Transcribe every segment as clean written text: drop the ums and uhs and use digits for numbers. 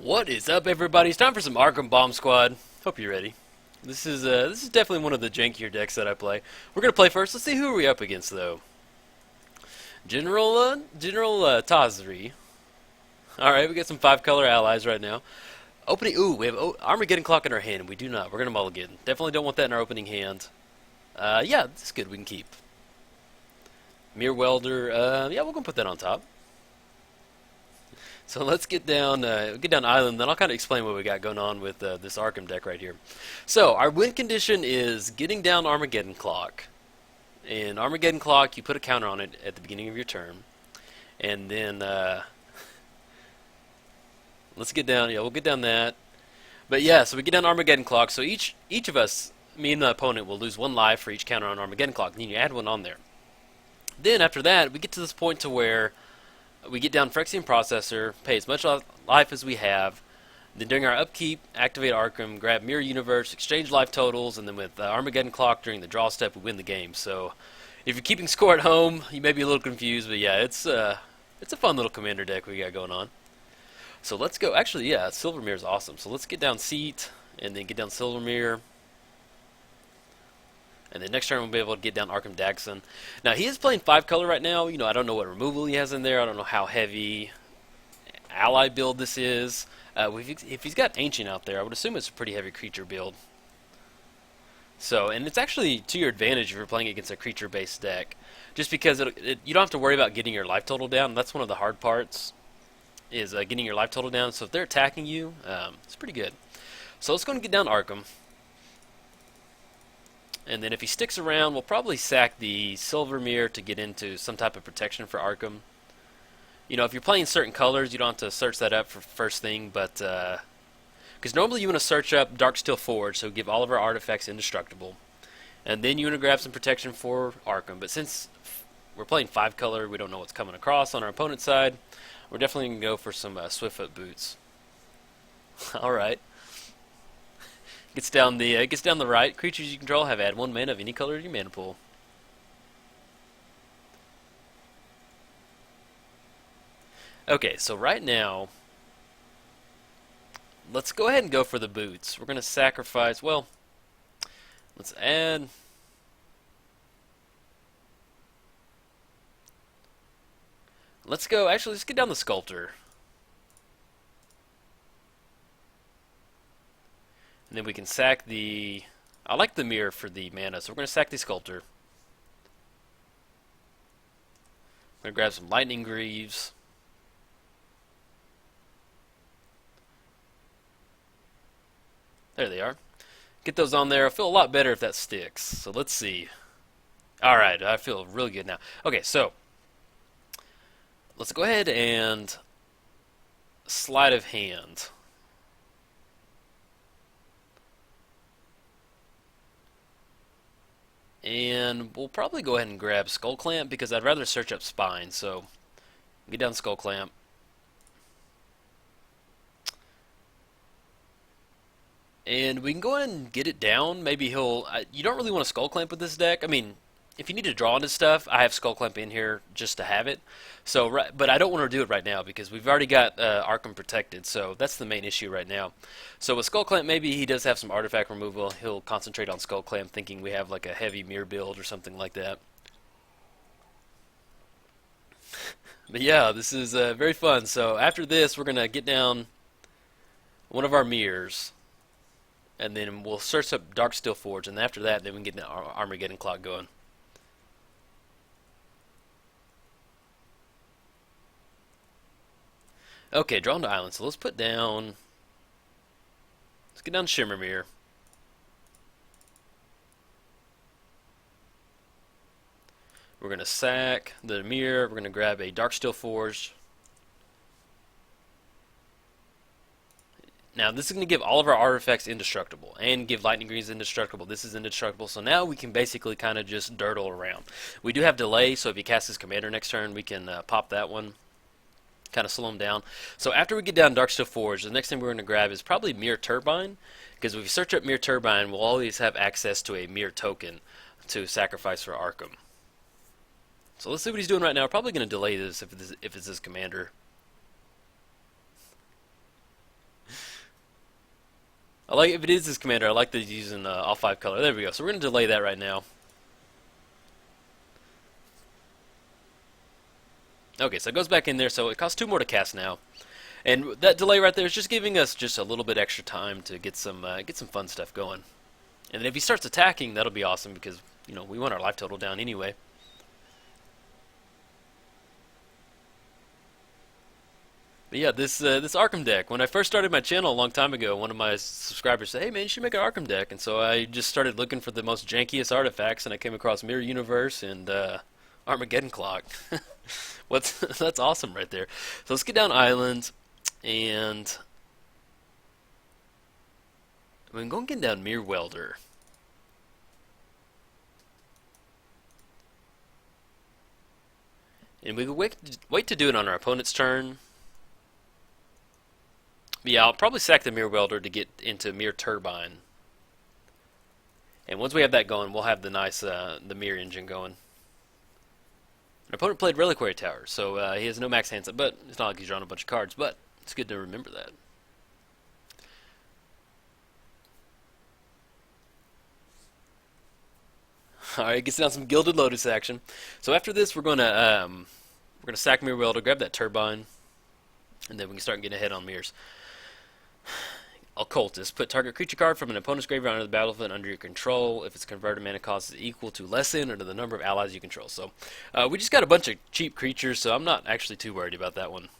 What is up, everybody? It's time for some Arcum Bomb Squad. Hope you're ready. This is definitely one of the jankier decks that I play. We're gonna play first. Let's see who are we up against, though. General Tazri. All right, we got some 5-color allies right now. Opening. Ooh, we have Armageddon Clock in our hand, and we do not. We're gonna mulligan. Definitely don't want that in our opening hand. Yeah, this is good. We can keep. Mirror Welder. Yeah, we're gonna put that on top. So let's get down island, then I'll kind of explain what we got going on with this Arcum deck right here. So our win condition is getting down Armageddon Clock. In Armageddon Clock, you put a counter on it at the beginning of your turn. And then, let's get down, yeah, we'll get down that. But yeah, so we get down Armageddon Clock, so each of us, me and the opponent, will lose 1 life for each counter on Armageddon Clock, and then you add 1 on there. Then after that, we get to this point to where we get down Phyrexian Processor, pay as much life as we have. Then during our upkeep, activate Arcum, grab Mirror Universe, exchange life totals, and then with Armageddon Clock during the draw step, we win the game. So if you're keeping score at home, you may be a little confused, but yeah, it's a fun little commander deck we got going on. So let's go. Actually, yeah, Silvermere is awesome. So let's get down Seat, and then get down Silvermere. And then next turn we'll be able to get down Arcum Dagsson. Now he is playing 5-color right now. You know, I don't know what removal he has in there. I don't know how heavy ally build this is. If he's got Ancient out there, I would assume it's a pretty heavy creature build. So, and it's actually to your advantage if you're playing against a creature-based deck, just because you don't have to worry about getting your life total down. That's one of the hard parts, is getting your life total down. So if they're attacking you, it's pretty good. So let's go and get down Arcum. And then if he sticks around, we'll probably sack the Silvermere to get into some type of protection for Arcum. You know, if you're playing certain colors, you don't have to search that up for first thing, but because normally you want to search up Darksteel Forge, so give all of our artifacts indestructible. And then you want to grab some protection for Arcum. But since we're playing 5-color, we don't know what's coming across on our opponent's side, we're definitely going to go for some Swiftfoot boots. Alright. Gets down the right. Creatures you control have add 1 mana of any color to your mana pool. Okay, so right now, let's go ahead and go for the boots. We're going to sacrifice, well, let's add, let's get down the Sculptor. And then we can sack the, I like the Mirror for the mana, so we're going to sack the Sculptor. We're going to grab some Lightning Greaves. There they are. Get those on there. I feel a lot better if that sticks. So let's see. Alright, I feel really good now. Okay, so let's go ahead and Sleight of Hand. And we'll probably go ahead and grab Skull Clamp because I'd rather search up Spine. So get down Skull Clamp. And we can go ahead and get it down. Maybe he'll... you don't really want to Skull Clamp with this deck. I mean, if you need to draw into stuff, I have Skull Clamp in here just to have it. So, but I don't want to do it right now because we've already got Arcum protected. So that's the main issue right now. So with Skull Clamp, maybe he does have some artifact removal. He'll concentrate on Skull Clamp, thinking we have like a heavy mirror build or something like that. But yeah, this is very fun. So after this, we're going to get down one of our mirrors. And then we'll search up Darksteel Forge, and after that, then we can get the Armageddon Clock going. Okay, drawn to island. So let's put down. Let's get down Shimmermere. We're going to sack the mirror. We're going to grab a Darksteel Forge. Now, this is going to give all of our artifacts indestructible and give Lightning Greaves indestructible. This is indestructible, so now we can basically kind of just dirtle around. We do have delay, so if he casts his commander next turn, we can pop that one, kind of slow him down. So after we get down Darksteel Forge, the next thing we're going to grab is probably Mirror Turbine, because if we search up Mirror Turbine, we'll always have access to a Mirror token to sacrifice for Arcum. So let's see what he's doing right now. We're probably going to delay this if it's his commander. like if it is his commander, I like that he's using all 5 color. There we go. So we're gonna delay that right now. Okay, so it goes back in there. So it costs 2 more to cast now, and that delay right there is just giving us just a little bit extra time to get some fun stuff going. And then if he starts attacking, that'll be awesome because we want our life total down anyway. But yeah, this Arcum deck. When I first started my channel a long time ago, one of my subscribers said, "Hey man, you should make an Arcum deck." And so I just started looking for the most jankiest artifacts, and I came across Mirror Universe and Armageddon Clock. That's awesome right there. So let's get down islands, and I'm going to get down Mirror Welder. And we can wait to do it on our opponent's turn. Yeah, I'll probably sack the Mirror Welder to get into Mirror Turbine. And once we have that going, we'll have the nice the Mirror engine going. Our opponent played Reliquary Tower, so he has no max hands up, but it's not like he's drawn a bunch of cards, but it's good to remember that. Alright, gets down some Gilded Lotus action. So after this, we're gonna sack Mirror Welder, grab that Turbine, and then we can start getting ahead on mirrors. Occultist. Put target creature card from an opponent's graveyard onto the battlefield under your control if its converted mana cost is equal to less than or to the number of allies you control. So we just got a bunch of cheap creatures, so I'm not actually too worried about that one.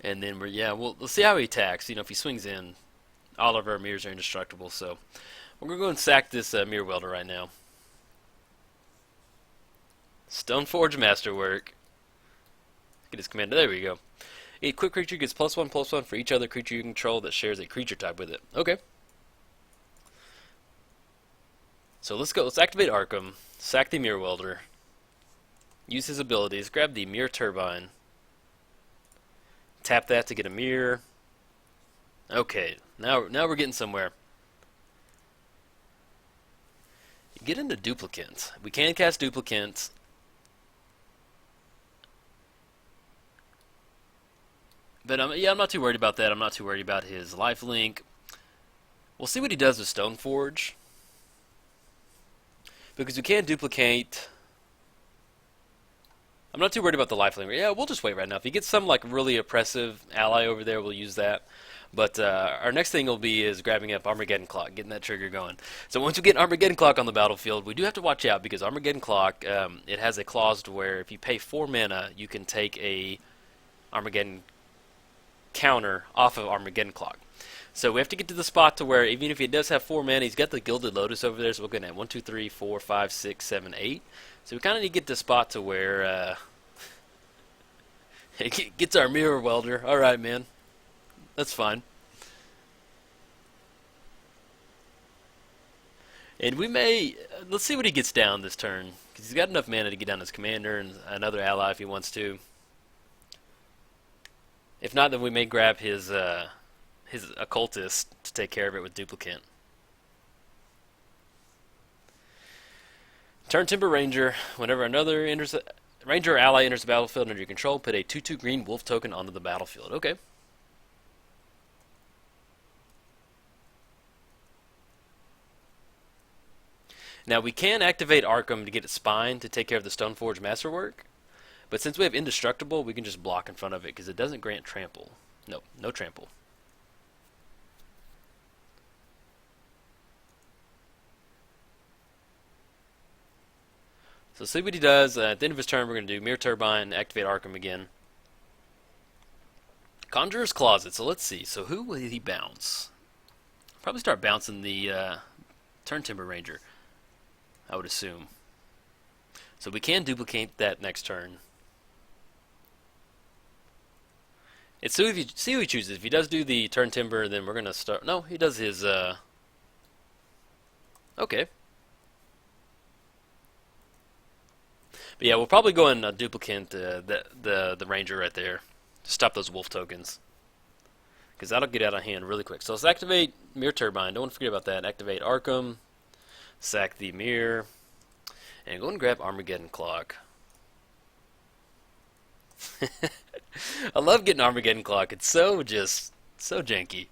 And then we'll see how he attacks. If he swings in, all of our mirrors are indestructible. So we're gonna go and sack this Mirror Welder right now. Stoneforge Masterwork. Get his commander. There we go. A quick creature gets +1/+1 for each other creature you control that shares a creature type with it. Okay. So let's go. Let's activate Arcum. Sack the Mirror Welder. Use his abilities. Grab the Mirror Turbine. Tap that to get a mirror. Okay. Now we're getting somewhere. Get into Duplicant. We can cast Duplicant. But I'm not too worried about that. I'm not too worried about his lifelink. We'll see what he does with Stoneforge. Because we can duplicate. I'm not too worried about the lifelink. Yeah, we'll just wait right now. If he gets some really oppressive ally over there, we'll use that. But our next thing will be grabbing up Armageddon Clock, getting that trigger going. So once we get Armageddon Clock on the battlefield, we do have to watch out because Armageddon Clock, it has a clause to where if you pay 4 mana, you can take a Armageddon counter off of Armageddon Clock. So we have to get to the spot to where even if he does have 4 mana, he's got the Gilded Lotus over there. So we're looking at 1, 2, 3, 4, 5, 6, 7, 8. So we kind of need to get to the spot to where it gets our Mirror Welder. All right, man. That's fine. And we may... let's see what he gets down this turn. Because he's got enough mana to get down his commander and another ally if he wants to. If not, then we may grab his Occultist to take care of it with Duplicant. Turn Timber Ranger. Whenever another Ranger or ally enters the battlefield under your control, put a 2/2 green wolf token onto the battlefield. Okay. Now we can activate Arcum to get its spine to take care of the Stoneforge Masterwork, but since we have Indestructible, we can just block in front of it because it doesn't grant trample. Nope, no trample. So see what he does. At the end of his turn, we're going to do Mirror Turbine, activate Arcum again. Conjurer's Closet. So let's see. So who will he bounce? Probably start bouncing the Turn Timber Ranger, I would assume. So we can duplicate that next turn. It's so if you see who he chooses. If he does do the Turn Timber, then we're going to start. No, he does his. Okay. But yeah, we'll probably go and duplicate the Ranger right there to stop those wolf tokens. Because that'll get out of hand really quick. So let's activate Mirror Turbine. Don't want to forget about that. Activate Arcum. Sack the Mirror. And go and grab Armageddon Clock. I love getting Armageddon Clock. It's so janky.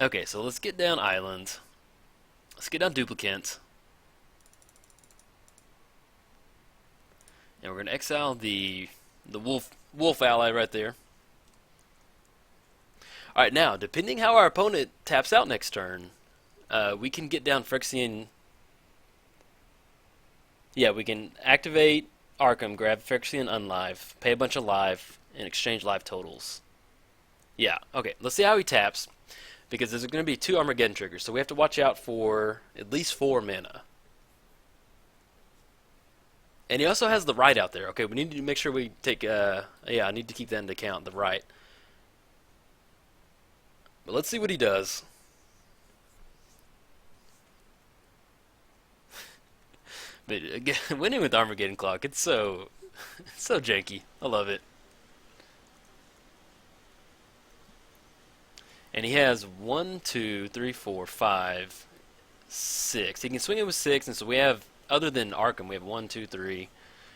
Okay, so let's get down Island. Let's get down Duplicant. And we're gonna exile the wolf ally right there. Alright, now, depending how our opponent taps out next turn, we can get down Phyrexian. Yeah, we can activate Arcum, grab Phyrexian Unlive, pay a bunch of life, and exchange life totals. Yeah, okay, let's see how he taps, because there's going to be 2 Armageddon triggers, so we have to watch out for at least 4 mana. And he also has the right out there. Okay, we need to make sure we take, yeah, I need to keep that into account, the right. But let's see what he does. But again, winning with Armageddon Clock, it's so janky. I love it. And he has 1, 2, 3, 4, 5, 6. He can swing it with 6, and so we have, other than Arcum, we have 1, 2, 3,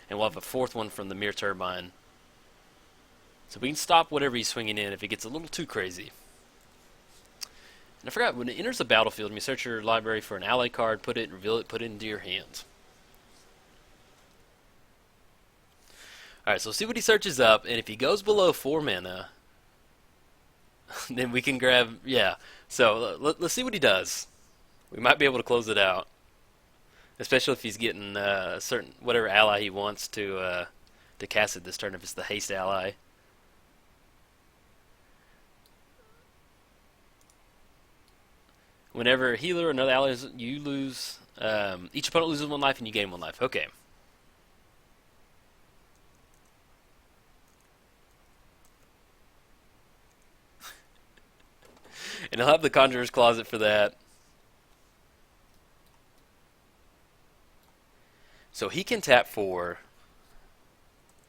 and we'll have a 4th one from the Mirror Turbine. So we can stop whatever he's swinging in if he gets a little too crazy. And I forgot, when it enters the battlefield, you search your library for an ally card, put it, reveal it, put it into your hand. Alright, so see what he searches up, and if he goes below 4 mana, then we can grab, yeah. So let's see what he does. We might be able to close it out, especially if he's getting certain whatever ally he wants to cast it this turn. If it's the haste ally. Whenever a healer or another ally, you lose. Each opponent loses 1 life, and you gain 1 life. Okay. And he'll have the Conjurer's Closet for that. So he can tap for...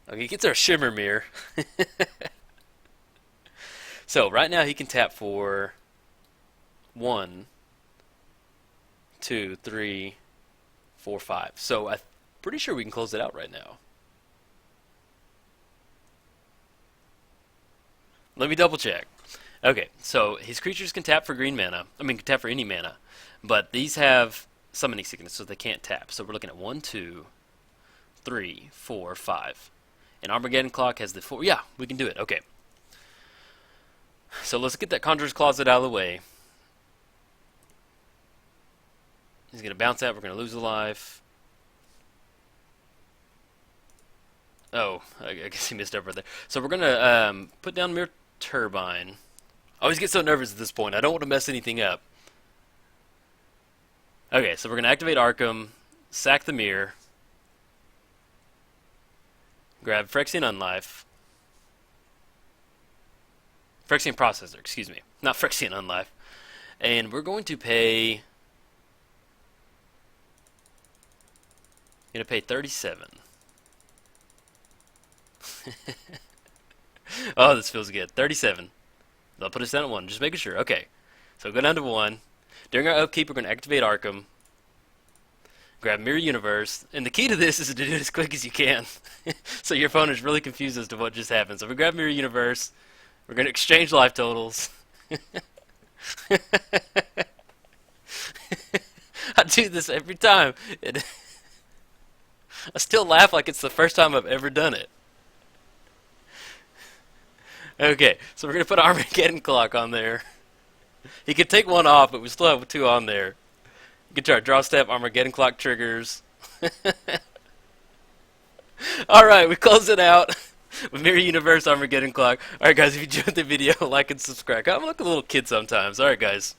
Okay, he gets our Shimmer Mirror. So right now he can tap for 1, 2, 3, 4, 5. So I'm pretty sure we can close it out right now. Let me double check. Okay, so his creatures can tap for green mana. I mean, can tap for any mana. But these have summoning sickness, so they can't tap. So we're looking at 1, 2, 3, 4, 5. And Armageddon Clock has the 4. Yeah, we can do it. Okay. So let's get that Conjurer's Closet out of the way. He's going to bounce out. We're going to lose a life. Oh, I guess he missed over there. So we're going to put down Mirror Turbine. I always get so nervous at this point. I don't want to mess anything up. Okay, so we're going to activate Arcum, sack the Mirror, grab Phyrexian Unlife. Phyrexian Processor, excuse me. Not Phyrexian Unlife. And we're going to pay... Going to pay 37. Oh, this feels good. 37. They'll put us down at 1. Just making sure. Okay. So go down to 1. During our upkeep, we're going to activate Arcum. Grab Mirror Universe. And the key to this is to do it as quick as you can. So your opponent is really confused as to what just happened. So we grab Mirror Universe. We're going to exchange life totals. I do this every time. I still laugh like it's the first time I've ever done it. Okay, so we're going to put Armageddon Clock on there. He could take 1 off, but we still have 2 on there. Get to our draw step, Armageddon Clock triggers. Alright, we close it out with Mirror Universe, Armageddon Clock. Alright guys, if you enjoyed the video, like and subscribe. I'm like a little kid sometimes. Alright guys.